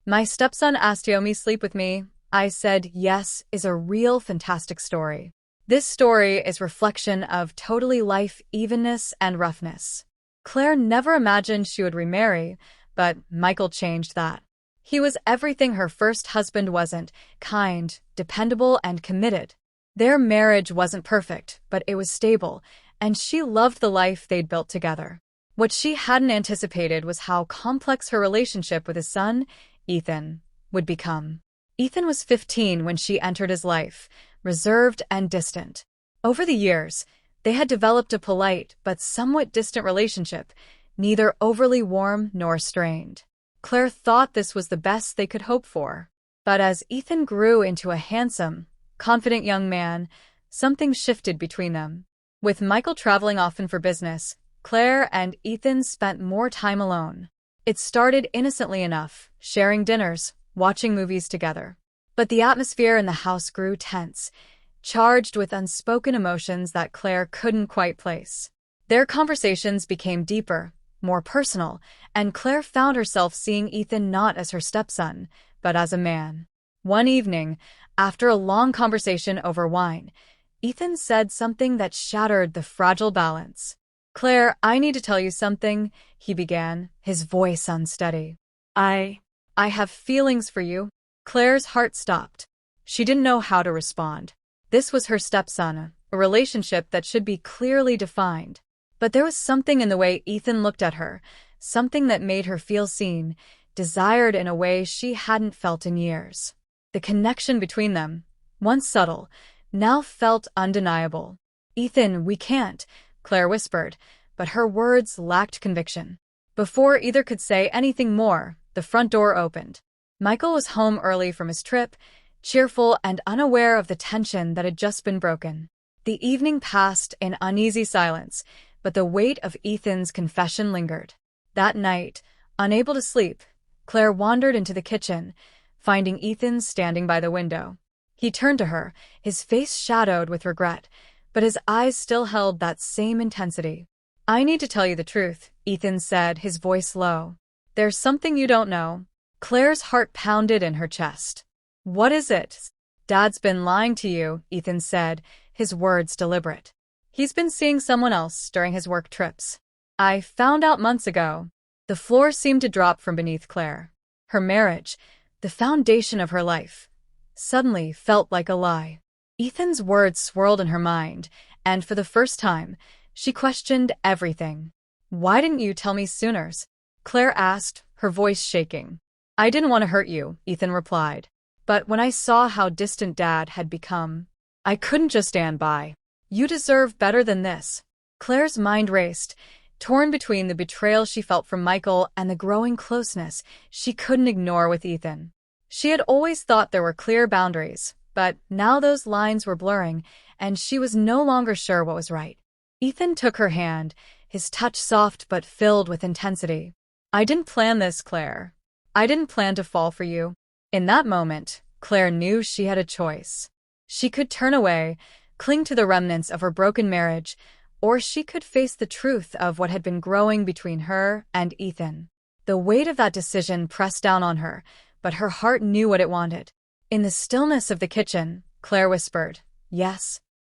My stepson asked Yomi sleep with me. I said yes is a real fantastic story. This story is reflection of totally life evenness and roughness. Claire never imagined she would remarry, but Michael changed that. He was everything her first husband wasn't: kind, dependable, and committed. Their marriage wasn't perfect, but it was stable, and she loved the life they'd built together. What she hadn't anticipated was how complex her relationship with his son, Ethan, would become. Ethan was 15 when she entered his life, reserved and distant. Over the years, they had developed a polite but somewhat distant relationship, neither overly warm nor strained. Claire thought this was the best they could hope for. But as Ethan grew into a handsome, confident young man, something shifted between them. With Michael traveling often for business, Claire and Ethan spent more time alone. It started innocently enough, sharing dinners, watching movies together. But the atmosphere in the house grew tense, charged with unspoken emotions that Claire couldn't quite place. Their conversations became deeper, more personal, and Claire found herself seeing Ethan not as her stepson, but as a man. One evening, after a long conversation over wine, Ethan said something that shattered the fragile balance. "Claire, I need to tell you something," he began, his voice unsteady. I have feelings for you." Claire's heart stopped. She didn't know how to respond. This was her stepson, a relationship that should be clearly defined. But there was something in the way Ethan looked at her, something that made her feel seen, desired in a way she hadn't felt in years. The connection between them, once subtle, now felt undeniable. "Ethan, we can't," Claire whispered, but her words lacked conviction. Before either could say anything more, the front door opened. Michael was home early from his trip, cheerful and unaware of the tension that had just been broken. The evening passed in uneasy silence, but the weight of Ethan's confession lingered. That night, unable to sleep, Claire wandered into the kitchen, finding Ethan standing by the window. He turned to her, his face shadowed with regret, but his eyes still held that same intensity. "I need to tell you the truth," Ethan said, his voice low. "There's something you don't know." Claire's heart pounded in her chest. "What is it?" "Dad's been lying to you," Ethan said, his words deliberate. "He's been seeing someone else during his work trips. I found out months ago." The floor seemed to drop from beneath Claire. Her marriage, the foundation of her life, suddenly felt like a lie. Ethan's words swirled in her mind, and for the first time, she questioned everything. "Why didn't you tell me sooner?" Claire asked, her voice shaking. "I didn't want to hurt you," Ethan replied. "But when I saw how distant Dad had become, I couldn't just stand by." "You deserve better than this." Claire's mind raced, torn between the betrayal she felt from Michael and the growing closeness she couldn't ignore with Ethan. She had always thought there were clear boundaries, but now those lines were blurring, and she was no longer sure what was right. Ethan took her hand, his touch soft but filled with intensity. "I didn't plan this, Claire. I didn't plan to fall for you." In that moment, Claire knew she had a choice. She could turn away, cling to the remnants of her broken marriage, or she could face the truth of what had been growing between her and Ethan. The weight of that decision pressed down on her, but her heart knew what it wanted. In the stillness of the kitchen, Claire whispered, "Yes."